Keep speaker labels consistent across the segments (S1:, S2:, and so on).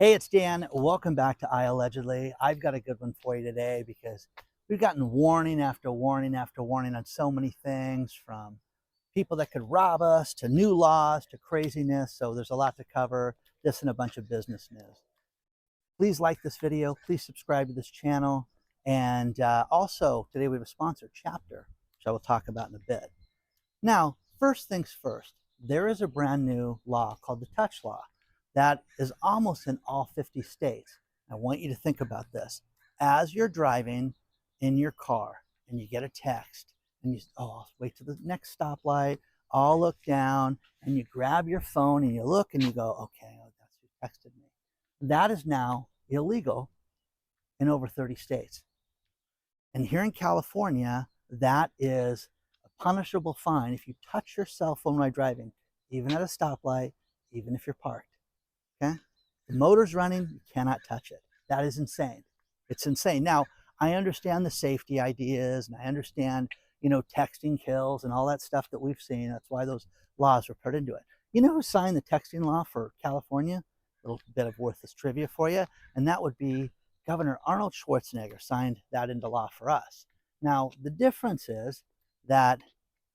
S1: Hey, it's Dan. Welcome back to I Allegedly. I've got a good one for you today because we've gotten warning after warning after warning on so many things, from people that could rob us to new laws to craziness. So there's a lot to cover, this and a bunch of business news. Please like this video. Please subscribe to this channel. And also, today we have a sponsored chapter, which I will talk about in a bit. Now, first things first, there is a brand new law called the touch law that is almost in all 50 states. I want you to think about this. As you're driving in your car and you get a text and you, I'll wait to the next stoplight, I'll look down, and you grab your phone and you look and you go, okay, oh, that's who texted me. That is now illegal in over 30 states. And here in California, that is a punishable fine if you touch your cell phone while driving, even at a stoplight, even if you're parked. Okay? The motor's running, you cannot touch it. That is insane. It's insane. Now, I understand the safety ideas, and I understand, texting kills and all that stuff that we've seen. That's why those laws were put into it. You know who signed the texting law for California? A little bit of worthless trivia for you, and that would be Governor Arnold Schwarzenegger signed that into law for us. Now, the difference is that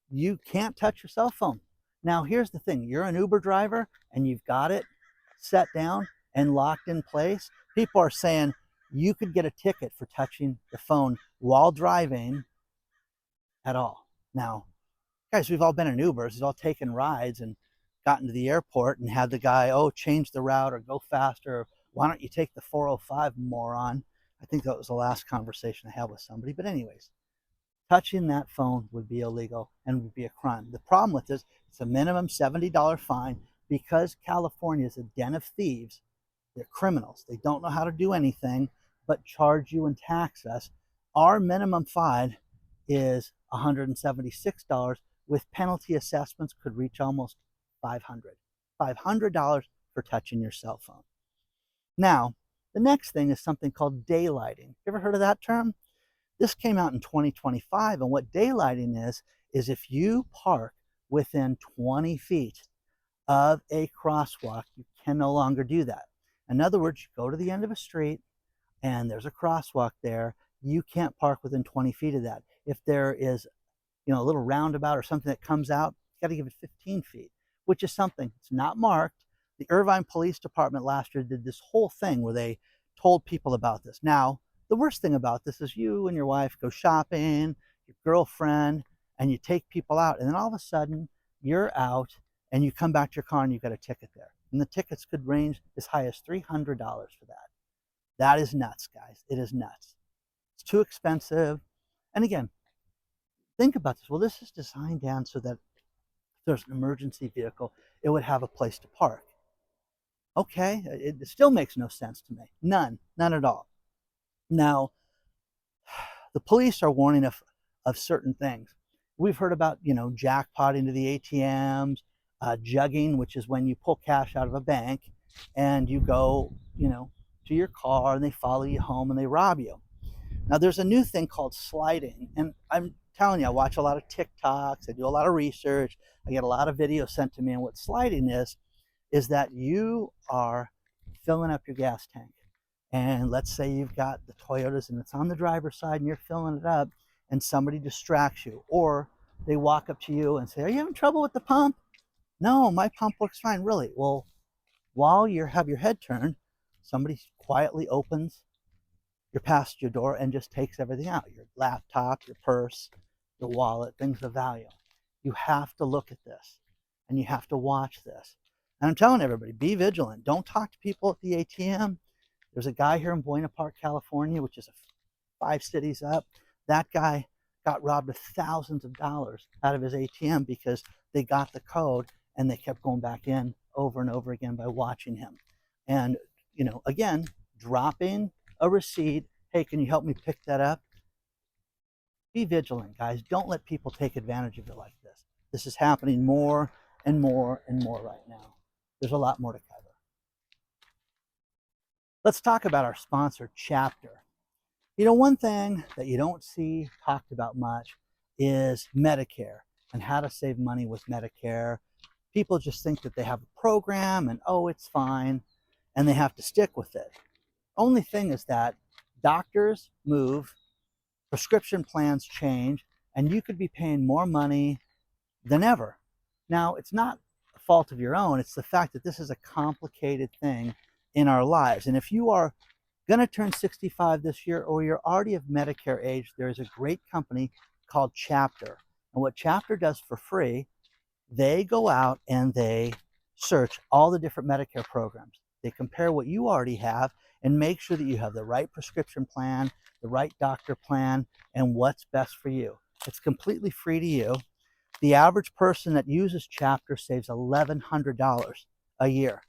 S1: you can't touch your cell phone. Now, here's the thing. You're an Uber driver, and you've got it set down and locked in place. People are saying you could get a ticket for touching the phone while driving at all. Now, guys, we've all been in Ubers. We've all taken rides and gotten to the airport and had the guy, change the route or go faster. Or, why don't you take the 405, moron? I think that was the last conversation I had with somebody. But anyways, touching that phone would be illegal and would be a crime. The problem with this, it's a minimum $70 fine. Because California is a den of thieves, they're criminals. They don't know how to do anything but charge you and tax us. Our minimum fine is $176, with penalty assessments could reach almost $500 for touching your cell phone. Now, the next thing is something called daylighting. You ever heard of that term? This came out in 2025, and what daylighting is if you park within 20 feet of a crosswalk, you can no longer do that. In other words, you go to the end of a street and there's a crosswalk there, you can't park within 20 feet of that. If there is, a little roundabout or something that comes out, you got to give it 15 feet, which is something, it's not marked. The Irvine Police Department last year did this whole thing where they told people about this. Now, the worst thing about this is you and your wife go shopping, your girlfriend, and you take people out, and then all of a sudden you're out and you come back to your car and you've got a ticket there. And the tickets could range as high as $300 for that. That is nuts, guys. It is nuts. It's too expensive. And again, think about this. Well, this is designed down so that if there's an emergency vehicle, it would have a place to park. Okay, it still makes no sense to me. None at all. Now, the police are warning of certain things. We've heard about, jackpotting to the ATMs, jugging, which is when you pull cash out of a bank and you go, to your car and they follow you home and they rob you. Now, there's a new thing called sliding. And I'm telling you, I watch a lot of TikToks. I do a lot of research. I get a lot of videos sent to me. And what sliding is that you are filling up your gas tank. And let's say you've got the Toyotas and it's on the driver's side and you're filling it up and somebody distracts you. Or they walk up to you and say, are you having trouble with the pump? No, my pump works fine. Really? Well, while you have your head turned, somebody quietly opens your passenger door and just takes everything out. Your laptop, your purse, your wallet, things of value. You have to look at this and you have to watch this. And I'm telling everybody, be vigilant. Don't talk to people at the ATM. There's a guy here in Buena Park, California, which is 5 cities up. That guy got robbed of thousands of dollars out of his ATM because they got the code and they kept going back in over and over again by watching him. And, again, dropping a receipt. Hey, can you help me pick that up? Be vigilant, guys. Don't let people take advantage of it like this. This is happening more and more and more right now. There's a lot more to cover. Let's talk about our sponsored chapter. One thing that you don't see talked about much is Medicare and how to save money with Medicare. People just think that they have a program and, it's fine. and they have to stick with it. Only thing is that doctors move, prescription plans change, and you could be paying more money than ever. Now, it's not a fault of your own, it's the fact that this is a complicated thing in our lives. And if you are going to turn 65 this year or you're already of Medicare age, there's a great company called Chapter. And what Chapter does for free, they go out and they search all the different Medicare programs. They compare what you already have and make sure that you have the right prescription plan, the right doctor plan, and what's best for you. It's completely free to you. The average person that uses Chapter saves $1,100 a year.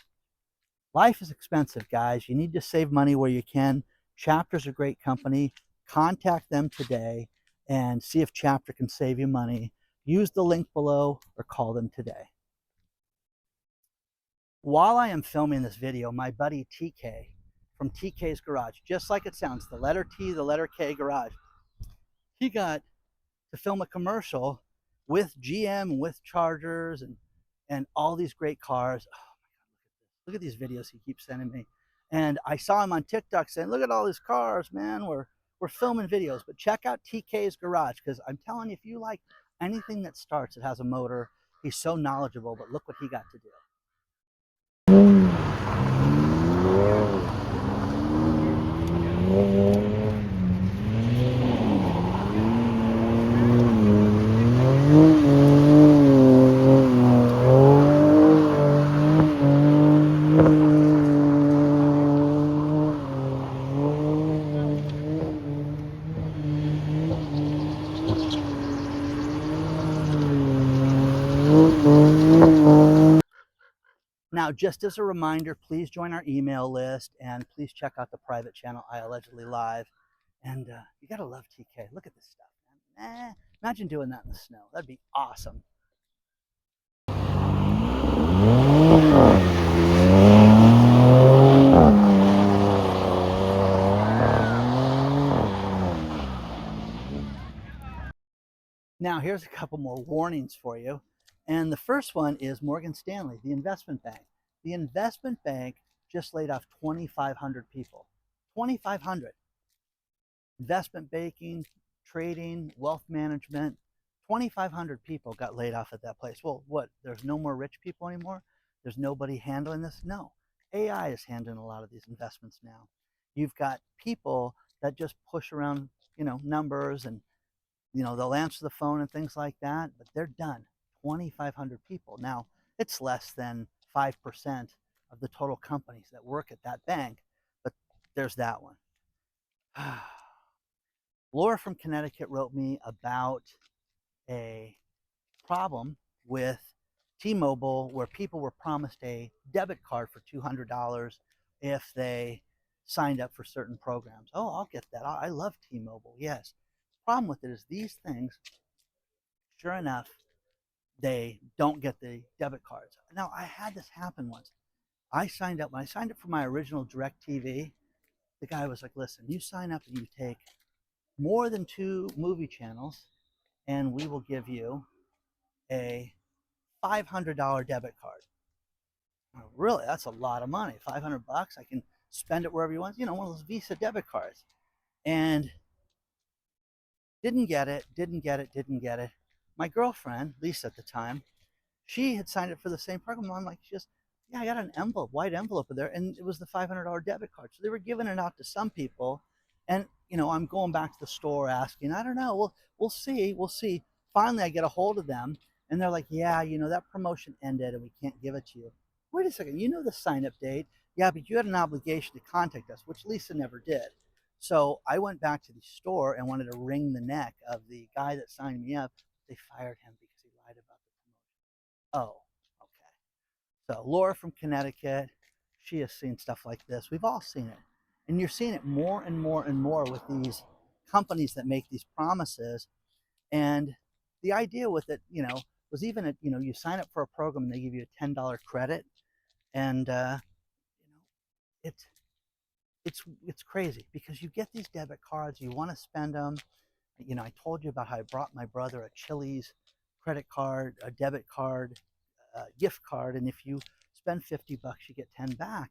S1: Life is expensive, guys. You need to save money where you can. Chapter's a great company. Contact them today and see if Chapter can save you money. Use the link below or call them today. While I am filming this video, my buddy TK from TK's Garage, just like it sounds, the letter T, the letter K Garage, he got to film a commercial with GM, with Chargers, and all these great cars. Oh my God, look at these videos he keeps sending me. And I saw him on TikTok saying, look at all these cars, man. We're filming videos. But check out TK's Garage, because I'm telling you, if you like anything that starts, it has a motor. He's so knowledgeable, but look what he got to do. Now, just as a reminder, please join our email list and please check out the private channel, I Allegedly Live. And you gotta love TK. Look at this stuff, man. Imagine doing that in the snow. That'd be awesome. Now, here's a couple more warnings for you. And the first one is Morgan Stanley, the investment bank. The investment bank just laid off 2,500 people. 2,500. Investment banking, trading, wealth management, 2,500 people got laid off at that place. Well, what? There's no more rich people anymore? There's nobody handling this? No. AI is handling a lot of these investments now. You've got people that just push around, numbers, and they'll answer the phone and things like that, but they're done. 2,500 people. Now, it's less than 5% of the total companies that work at that bank, but there's that one. Laura from Connecticut wrote me about a problem with T-Mobile where people were promised a debit card for $200 if they signed up for certain programs. Oh, I'll get that. I love T-Mobile, yes. The problem with it is these things, sure enough, they don't get the debit cards. Now, I had this happen once. When I signed up for my original DirecTV, the guy was like, listen, you sign up and you take more than 2 movie channels, and we will give you a $500 debit card. Oh, really? That's a lot of money. $500. I can spend it wherever you want. One of those Visa debit cards. And didn't get it. My girlfriend, Lisa at the time, she had signed up for the same program. I'm like, yeah, I got an envelope, white envelope there, and it was the $500 debit card. So they were giving it out to some people, and I'm going back to the store asking, I don't know, we'll see. Finally, I get a hold of them, and they're like, yeah, that promotion ended, and we can't give it to you. Wait a second, the sign-up date? Yeah, but you had an obligation to contact us, which Lisa never did. So I went back to the store and wanted to wring the neck of the guy that signed me up. They fired him because he lied about the promotion. Oh, okay. So Laura from Connecticut, she has seen stuff like this. We've all seen it. And you're seeing it more and more and more with these companies that make these promises. And the idea with it, was even, you sign up for a program and they give you a $10 credit. And, it's crazy because you get these debit cards, you want to spend them. I told you about how I brought my brother a Chili's credit card, a debit card, a gift card, and if you spend $50, you get 10 back.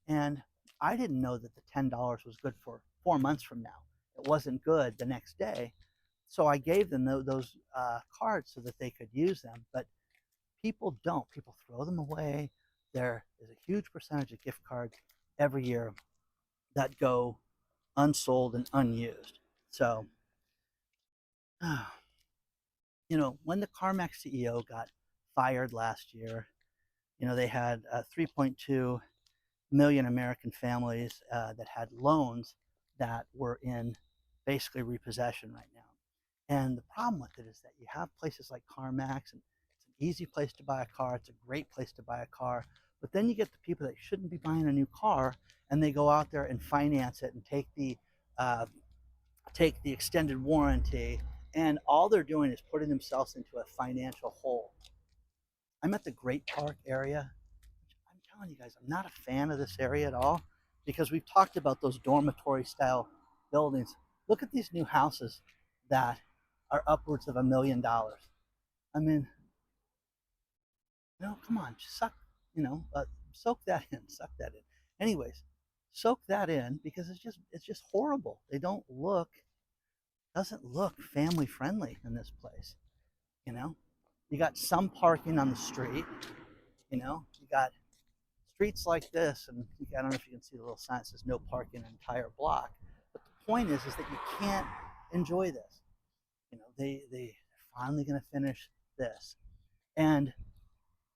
S1: And I didn't know that the $10 was good for 4 months from now. It wasn't good the next day. So I gave them those cards so that they could use them. But people don't. People throw them away. There is a huge percentage of gift cards every year that go unsold and unused. So, when the CarMax CEO got fired last year, they had 3.2 million American families that had loans that were in basically repossession right now. And the problem with it is that you have places like CarMax, and it's an easy place to buy a car. It's a great place to buy a car. But then you get the people that shouldn't be buying a new car, and they go out there and finance it and uh, take the extended warranty, and all they're doing is putting themselves into a financial hole. I'm at the Great Park area. I'm telling you guys, I'm not a fan of this area at all because we've talked about those dormitory style buildings. Look at these new houses that are upwards of $1 million. I mean, come on, just soak that in, suck that in. Anyways, soak that in because it's just horrible. They don't look doesn't look family friendly in this place. You know, you got some parking on the street. You got streets like this, and I don't know if you can see the little sign that says no parking an entire block. But the point is that you can't enjoy this. They're finally going to finish this, and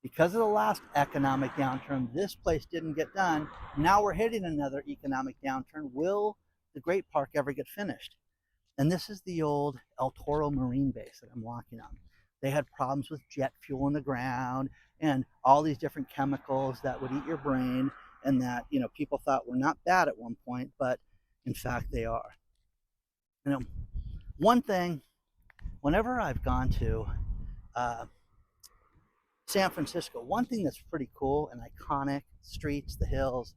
S1: because of the last economic downturn, this place didn't get done. Now we're hitting another economic downturn. Will the Great Park ever get finished? And this is the old El Toro Marine Base that I'm walking on. They had problems with jet fuel in the ground and all these different chemicals that would eat your brain, and that people thought were not bad at one point, but in fact they are. You know, one thing, whenever I've gone to uh, San Francisco, one thing that's pretty cool and iconic, streets, the hills,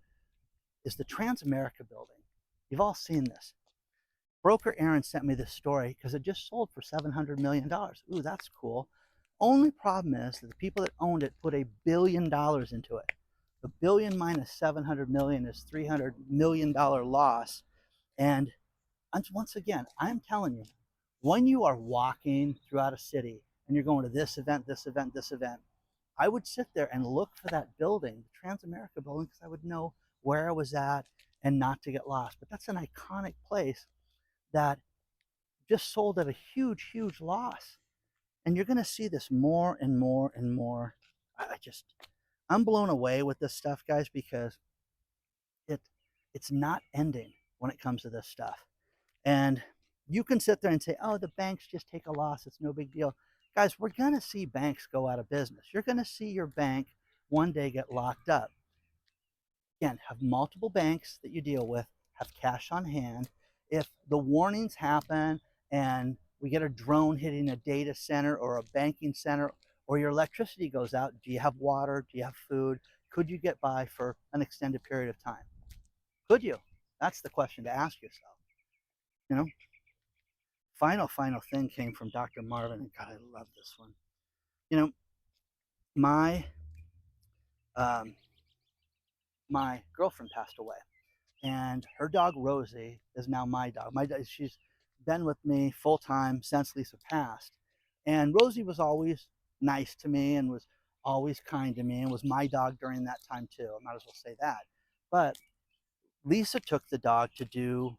S1: is the Transamerica building. You've all seen this. Broker Aaron sent me this story because it just sold for $700 million. Ooh, that's cool. Only problem is that the people that owned it put $1 billion into it. A billion minus 700 million is $300 million loss. And once again, I'm telling you, when you are walking throughout a city and you're going to this event, this event, this event, I would sit there and look for that building, the Transamerica building, because I would know where I was at and not to get lost. But that's an iconic place that just sold at a huge, huge loss. And you're going to see this more and more and more. I'm blown away with this stuff, guys, because it it's not ending when it comes to this stuff. And you can sit there and say, oh, the banks just take a loss. It's no big deal. Guys, we're going to see banks go out of business. You're going to see your bank one day get locked up. Again, have multiple banks that you deal with, have cash on hand. If the warnings happen and we get a drone hitting a data center or a banking center, or your electricity goes out, do you have water? Do you have food? Could you get by for an extended period of time? Could you? That's the question to ask yourself. You know, final thing came from Dr. Marvin, and God, I love this one. You know, my um, my girlfriend passed away, and her dog Rosie is now my dog. She's been with me full time since Lisa passed, and Rosie was always nice to me and was always kind to me and was my dog during that time too. I might as well say that. But Lisa took the dog to do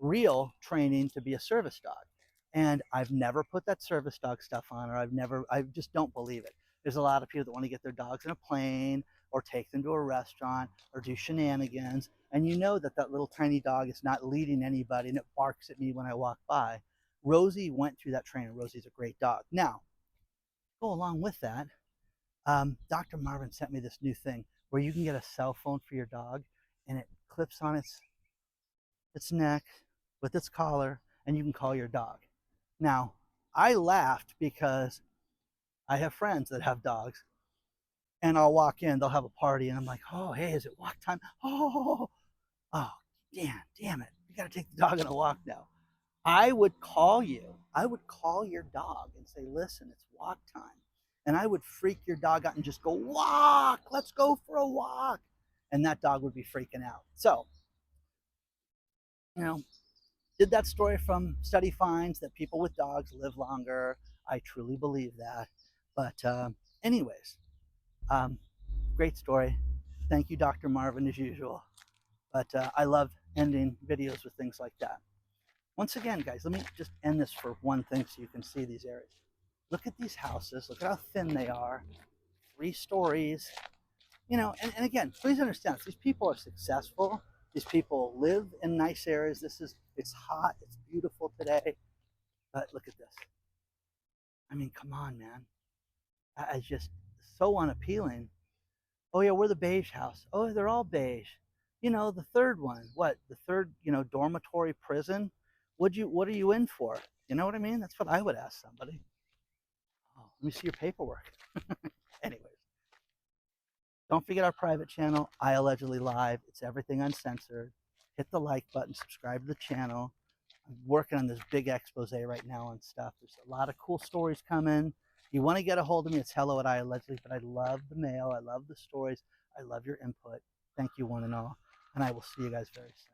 S1: real training to be a service dog. And I've never put that service dog stuff on her. I just don't believe it. There's a lot of people that want to get their dogs in a plane or take them to a restaurant or do shenanigans. And you know that little tiny dog is not leading anybody and it barks at me when I walk by. Rosie went through that training. Rosie's a great dog. Now, go along with that, Dr. Marvin sent me this new thing where you can get a cell phone for your dog and it clips on its neck with its collar, and you can call your dog. Now, I laughed because I have friends that have dogs, and I'll walk in, they'll have a party, and I'm like, oh, hey, is it walk time? Oh, damn it. You got to take the dog on a walk now. I would call you. I would call your dog and say, listen, it's walk time. And I would freak your dog out and just go, walk, let's go for a walk. and that dog would be freaking out. So, you know, did that story from study finds that people with dogs live longer. I truly believe that. But anyways, um, great story. Thank you, Dr. Marvin, as usual. But I love ending videos with things like that. Once again, guys, let me just end this for one thing so you can see these areas. Look at these houses. Look at how thin they are. 3 stories. You know, and again, please understand, these people are successful. These people live in nice areas. It's hot. It's beautiful today. But look at this. I mean, come on, man. It's just so unappealing. Oh yeah, we're the beige house. Oh, they're all beige. You know, the third one. What? The third, dormitory prison? What are you in for? You know what I mean? That's what I would ask somebody. Oh, let me see your paperwork. Anyways, don't forget our private channel, I Allegedly Live. It's everything uncensored. Hit the like button, subscribe to the channel. I'm working on this big expose right now on stuff. There's a lot of cool stories coming. If you want to get a hold of me, it's hello@iallegedly. But I love the mail. I love the stories. I love your input. Thank you, one and all. And I will see you guys very soon.